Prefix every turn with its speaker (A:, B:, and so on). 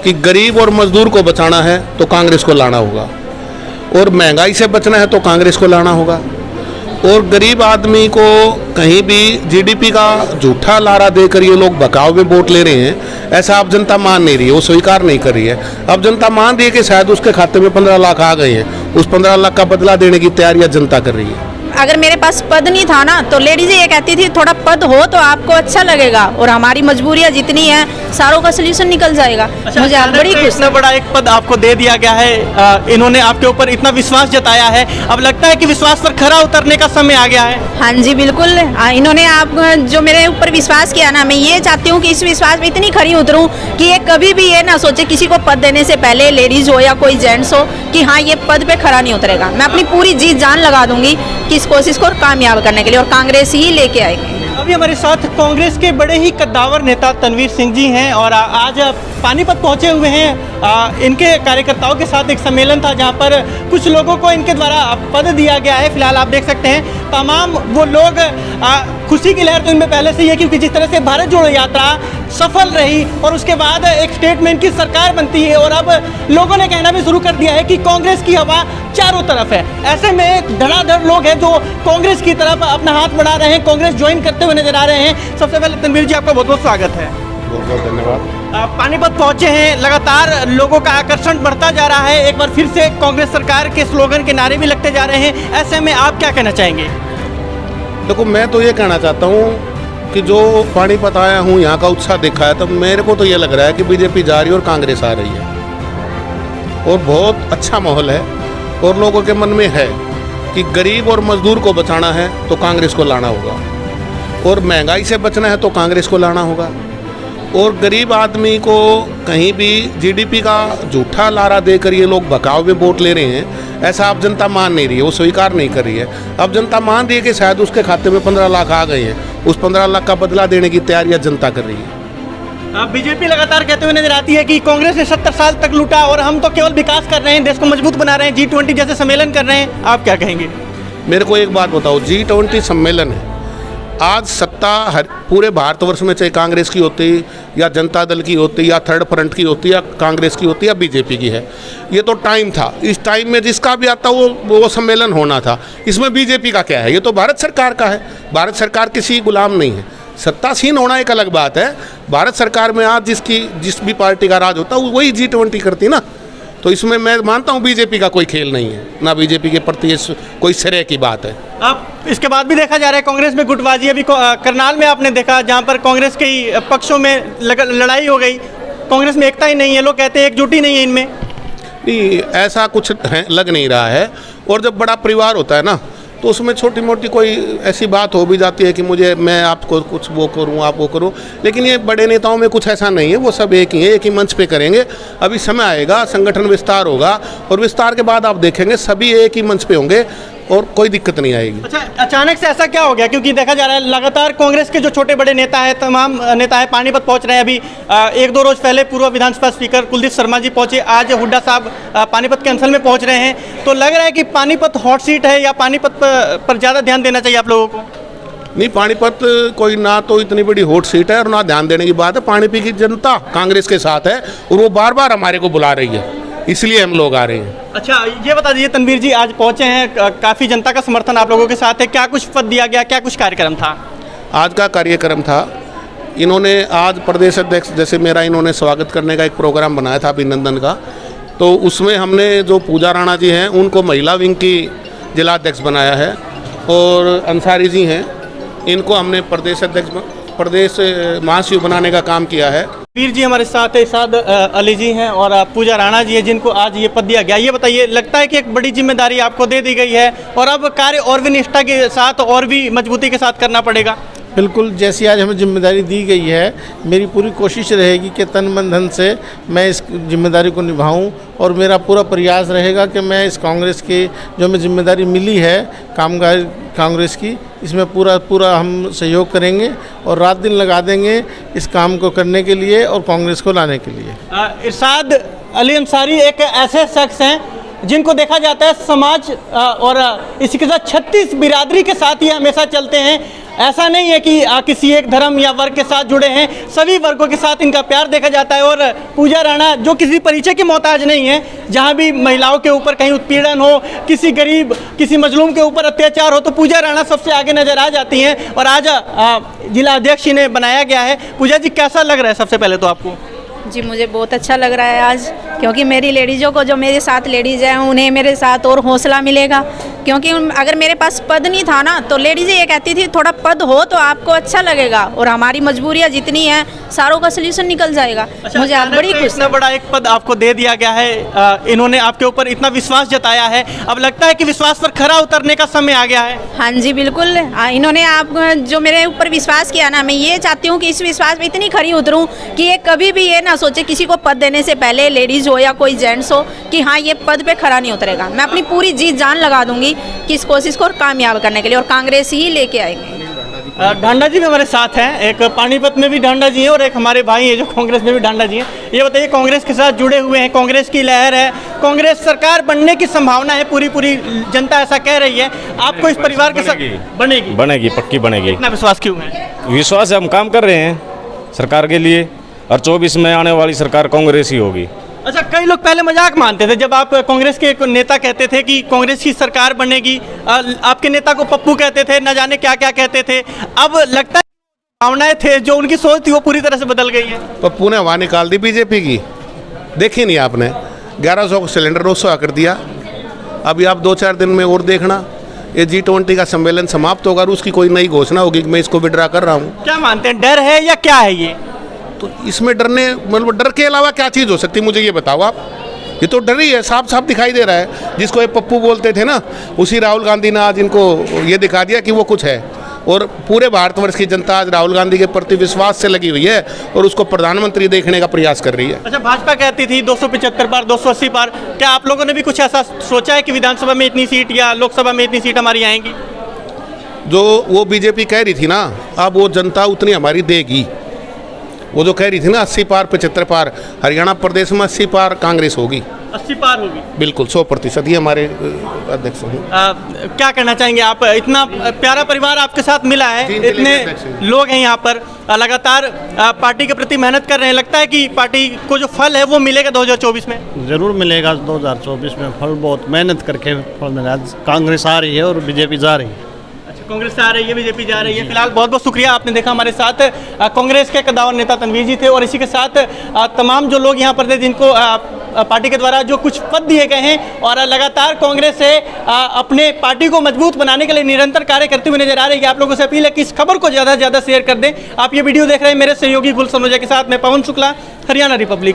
A: कि गरीब और मजदूर को बचाना है तो कांग्रेस को लाना होगा, और महंगाई से बचना है तो कांग्रेस को लाना होगा, और गरीब आदमी को कहीं भी जीडीपी का झूठा लारा देकर ये लोग बकाव में वोट ले रहे हैं, ऐसा अब जनता मान नहीं रही है, वो स्वीकार नहीं कर रही है। अब जनता मान रही है कि शायद उसके खाते में 15 लाख आ गए हैं, उस 15 लाख का बदला देने की तैयारियां जनता कर रही है।
B: अगर मेरे पास पद नहीं था ना तो लेडीज ये कहती थी थोड़ा पद हो तो आपको अच्छा लगेगा, और हमारी मजबूरियां जितनी हैं सारों का सोल्यूशन निकल जाएगा। मुझे आज बड़ी खुशी।
C: इतना बड़ा एक पद आपको दे दिया गया है, इन्होंने आपके ऊपर इतना विश्वास जताया है, अब लगता है कि विश्वास पर खरा उतरने का समय आ गया है।
B: हाँ जी बिल्कुल, इन्होंने आप जो मेरे ऊपर विश्वास किया ना, मैं ये चाहती हूँ कि इस विश्वास में इतनी खरी उतरूँ कि ये कभी भी ये ना सोचे किसी को पद देने से पहले, लेडीज हो या कोई जेंट्स हो, कि हाँ ये पद पे खरा नहीं उतरेगा। मैं अपनी पूरी जी जान लगा दूंगी कि इस कोशिश को कामयाब करने के लिए, और कांग्रेस ही लेके आएगी।
C: अभी हमारे साथ कांग्रेस के बड़े ही कद्दावर नेता तनवीर सिंह जी हैं, और आज पानीपत पहुंचे हुए हैं। इनके कार्यकर्ताओं के साथ एक सम्मेलन था जहां पर कुछ लोगों को इनके द्वारा पद दिया गया है। फिलहाल आप देख सकते हैं तमाम वो लोग, खुशी की लहर तो इनमें पहले से ही है, क्योंकि जिस तरह से भारत जोड़ो यात्रा सफल रही और उसके बाद एक स्टेटमेंट की सरकार बनती है, और अब लोगों ने कहना भी शुरू कर दिया है कि कांग्रेस की हवा चारों तरफ है। ऐसे में धड़ाधड़ लोग हैं जो कांग्रेस की तरफ अपना हाथ बढ़ा रहे हैं, कांग्रेस ज्वाइन करते हुए नजर आ रहे हैं। सबसे पहले तनवीर जी आपका बहुत बहुत स्वागत है।
A: बहुत बहुत धन्यवाद।
C: पानीपत पहुंचे हैं, लगातार लोगों का आकर्षण बढ़ता जा रहा है, एक बार फिर से कांग्रेस सरकार के स्लोगन के नारे भी लगते जा रहे हैं, ऐसे में आप क्या कहना चाहेंगे?
A: देखो, मैं तो ये कहना चाहता हूँ कि जो पानीपत आया हूँ, यहाँ का उत्साह देखा है, तो मेरे को तो ये लग रहा है कि बीजेपी जा रही है और कांग्रेस आ रही है, और बहुत अच्छा माहौल है, और लोगों के मन में है कि गरीब और मजदूर को बचाना है तो कांग्रेस को लाना होगा, और महंगाई से बचना है तो कांग्रेस को लाना होगा, और गरीब आदमी को कहीं भी जीडीपी का झूठा लारा देकर ये लोग बकाव में वोट ले रहे हैं, ऐसा अब जनता मान नहीं रही है, वो स्वीकार नहीं कर रही है। अब जनता मान रही है कि शायद उसके खाते में 15 लाख आ गए हैं, उस 15 लाख का बदला देने की तैयारियां जनता कर रही है।
C: बीजेपी लगातार कहते हुए नजर आती है कि कांग्रेस ने 70 साल तक लूटा और हम तो केवल विकास कर रहे हैं, देश को मजबूत बना रहे हैं, G20 जैसे सम्मेलन कर रहे हैं, आप क्या कहेंगे?
A: मेरे को एक बात बताओ, G20 सम्मेलन है, आज सत्ता पूरे भारतवर्ष में चाहे कांग्रेस की होती या जनता दल की होती या थर्ड फ्रंट की होती या कांग्रेस की होती या बीजेपी की है, ये तो टाइम था, इस टाइम में जिसका भी आता वो सम्मेलन होना था। इसमें बीजेपी का क्या है? ये तो भारत सरकार का है, भारत सरकार किसी गुलाम नहीं है। सत्तासीन होना एक अलग बात है, भारत सरकार में आज जिस भी पार्टी का राज होता है वही G20 करती ना, तो इसमें मैं मानता हूँ बीजेपी का कोई खेल नहीं है, ना बीजेपी के प्रति कोई श्रेय की बात है।
C: अब इसके बाद भी देखा जा रहा है कांग्रेस में गुटबाजी, अभी करनाल में आपने देखा जहां पर कांग्रेस के ही पक्षों में लड़ाई हो गई, कांग्रेस में एकता ही नहीं है, लोग कहते हैं एकजुटी नहीं है इनमें।
A: नहीं, ऐसा कुछ लग नहीं रहा है, और जब बड़ा परिवार होता है ना तो उसमें छोटी मोटी कोई ऐसी बात हो भी जाती है कि मैं आपको कुछ वो करूं, आप वो करूं, लेकिन ये बड़े नेताओं में कुछ ऐसा नहीं है, वो सब एक ही है, एक ही मंच पे करेंगे। अभी समय आएगा, संगठन विस्तार होगा, और विस्तार के बाद आप देखेंगे सभी एक ही मंच पे होंगे और कोई दिक्कत नहीं आएगी।
C: अच्छा, अचानक से ऐसा क्या हो गया? क्योंकि देखा जा रहा है लगातार कांग्रेस के जो छोटे बड़े नेता है, तमाम नेता है, पानीपत पहुंच रहे हैं। अभी 1-2 रोज पहले पूर्व विधानसभा स्पीकर कुलदीप शर्मा जी पहुंचे, आज हुड्डा साहब पानीपत के अंचल में पहुंच रहे हैं, तो लग रहा है कि पानीपत हॉट सीट है, या पानीपत पर ज़्यादा ध्यान देना चाहिए आप लोगों को?
A: नहीं, पानीपत कोई ना तो इतनी बड़ी हॉट सीट है और ना ध्यान देने की बात है। पानीपत की जनता कांग्रेस के साथ है और वो बार बार हमारे को बुला रही है, इसलिए हम लोग आ रहे हैं।
C: अच्छा, ये बता दीजिए तनवीर जी, आज पहुंचे हैं, काफ़ी जनता का समर्थन आप लोगों के साथ है, क्या कुछ पद दिया गया, क्या कुछ कार्यक्रम था?
A: आज का कार्यक्रम था, इन्होंने आज प्रदेश अध्यक्ष जैसे मेरा इन्होंने स्वागत करने का एक प्रोग्राम बनाया था अभिनंदन का, तो उसमें हमने जो पूजा राणा जी हैं उनको महिला विंग की जिला अध्यक्ष बनाया है, और अंसारी जी हैं इनको हमने प्रदेश महासचिव बनाने का काम किया है।
C: वीर जी हमारे साथ है, साथ अली जी हैं और पूजा राणा जी हैं जिनको आज ये पद दिया गया। ये बताइए, लगता है कि एक बड़ी जिम्मेदारी आपको दे दी गई है और अब कार्य और भी निष्ठा के साथ और भी मजबूती के साथ करना पड़ेगा?
D: बिल्कुल, जैसी आज हमें जिम्मेदारी दी गई है, मेरी पूरी कोशिश रहेगी कि तन मन धन से मैं इस जिम्मेदारी को निभाऊं, और मेरा पूरा प्रयास रहेगा कि मैं इस कांग्रेस की जो हमें जिम्मेदारी मिली है कांग्रेस की, इसमें पूरा हम सहयोग करेंगे और रात दिन लगा देंगे इस काम को करने के लिए और कांग्रेस को लाने के लिए।
C: इरशाद अली अंसारी एक ऐसे शख्स हैं जिनको देखा जाता है समाज और इसी के साथ 36 बिरादरी के साथ ये हमेशा चलते हैं। ऐसा नहीं है कि किसी एक धर्म या वर्ग के साथ जुड़े हैं, सभी वर्गों के साथ इनका प्यार देखा जाता है। और पूजा राणा जो किसी परिचय की मोहताज नहीं है, जहां भी महिलाओं के ऊपर कहीं उत्पीड़न हो, किसी गरीब किसी मजलूम के ऊपर अत्याचार हो, तो पूजा राणा सबसे आगे नजर आ जाती हैं। और आज जिला अध्यक्ष इन्हें बनाया गया है। पूजा जी, कैसा लग रहा है सबसे पहले तो आपको?
B: जी मुझे बहुत अच्छा लग रहा है आज, क्योंकि मेरी लेडीज़ों को, जो मेरे साथ लेडीज़ हैं, उन्हें मेरे साथ और हौसला मिलेगा। क्योंकि अगर मेरे पास पद नहीं था ना, तो लेडीज़ें ये कहती थी थोड़ा पद हो तो आपको अच्छा लगेगा, और हमारी मजबूरियाँ जितनी हैं सारों का सलूशन निकल जाएगा। मुझे आज बड़ी खुशी।
C: इतना बड़ा एक पद आपको दे दिया गया है, इन्होंने आपके ऊपर इतना विश्वास जताया है, अब लगता है कि विश्वास पर खरा उतरने का समय आ गया है।
B: हाँ जी बिल्कुल, इन्होंने आप जो मेरे ऊपर विश्वास किया ना, मैं ये चाहती हूँ कि इस विश्वास में इतनी खरी उतरूँ कि ये कभी भी ये ना सोचे किसी को पद देने से पहले, लेडीज़ हो या कोई जेंट्स हो, कि हाँ ये पद पे खरा नहीं उतरेगा। मैं अपनी पूरी जी जान लगा दूंगी कि इस कोशिश को कामयाब करने के लिए, और कांग्रेस ही लेके आएंगे।
C: ढांडा जी भी हमारे साथ हैं, एक पानीपत में भी ढांडा जी हैं और एक हमारे भाई हैं जो कांग्रेस में भी ढांडा जी हैं। ये बताइए, कांग्रेस के साथ जुड़े हुए हैं, कांग्रेस की लहर है, कांग्रेस सरकार बनने की संभावना है, पूरी जनता ऐसा कह रही है। आपको इस परिवार के साथ
E: बनेगी, पक्की बनेगी।
C: इतना विश्वास क्यों है?
E: विश्वास है, हम काम कर रहे हैं सरकार के लिए, और 24 में आने वाली सरकार कांग्रेस ही होगी।
C: अच्छा, कई लोग पहले मजाक मानते थे जब आप कांग्रेस के एक नेता कहते थे कि कांग्रेस की सरकार बनेगी, आपके नेता को पप्पू कहते थे, न जाने क्या क्या कहते थे। अब लगता है भावनाएं थे, जो उनकी सोच थी वो पूरी तरह से बदल गई है।
A: पप्पू ने हवा निकाल दी बीजेपी की, देखी नहीं आपने, 1100 का सिलेंडर 900 कर दिया। अभी आप 2-4 दिन में और देखना, ये G20 का सम्मेलन समाप्त होगा, उसकी कोई नई घोषणा होगी कि मैं इसको विड्रा कर रहा हूँ।
C: क्या मानते हैं, डर है या क्या है ये?
A: तो इसमें डरने, मतलब डर के अलावा क्या चीज़ हो सकती है, मुझे ये बताओ आप। ये तो डर ही है, साफ साफ दिखाई दे रहा है। जिसको ये पप्पू बोलते थे ना, उसी राहुल गांधी ने आज इनको ये दिखा दिया कि वो कुछ है। और पूरे भारतवर्ष की जनता आज राहुल गांधी के प्रति विश्वास से लगी हुई है और उसको प्रधानमंत्री देखने का प्रयास कर रही है।
C: अच्छा, भाजपा कहती थी 275 बार, 280 बार, क्या आप लोगों ने भी कुछ ऐसा सोचा है कि विधानसभा में इतनी सीट या लोकसभा में इतनी सीट हमारी आएंगी?
A: जो वो बीजेपी कह रही थी ना, अब वो जनता उतनी हमारी देगी। वो जो कह रही थी ना 80 पार 75 पार, हरियाणा प्रदेश में 80 पार कांग्रेस होगी,
C: 80 पार होगी,
A: बिल्कुल 100%। ये हमारे अध्यक्ष हैं।
C: क्या कहना चाहेंगे आप? इतना प्यारा परिवार आपके साथ मिला है, इतने लोग हैं यहाँ पर, लगातार पार्टी के प्रति मेहनत कर रहे हैं, लगता है कि पार्टी को जो फल है वो मिलेगा 2024 में?
F: जरूर मिलेगा। 2024 में फल बहुत मेहनत करके फल मिला। कांग्रेस आ रही है और बीजेपी जा रही है।
C: कांग्रेस आ रही है, बीजेपी जा रही है। फिलहाल बहुत बहुत शुक्रिया, आपने देखा हमारे साथ कांग्रेस के कद्दावर नेता तनवीर जी थे, और इसी के साथ तमाम जो लोग यहाँ पर थे जिनको पार्टी के द्वारा जो कुछ पद दिए गए हैं, और लगातार कांग्रेस से अपने पार्टी को मजबूत बनाने के लिए निरंतर कार्य करते हुए नजर आ रही है। आप लोगों से अपील है कि इस खबर को ज़्यादा से ज़्यादा शेयर कर दें। आप ये वीडियो देख रहे हैं मेरे सहयोगी गुल सनोजा के साथ, मैं पवन शुक्ला, हरियाणा रिपब्लिक।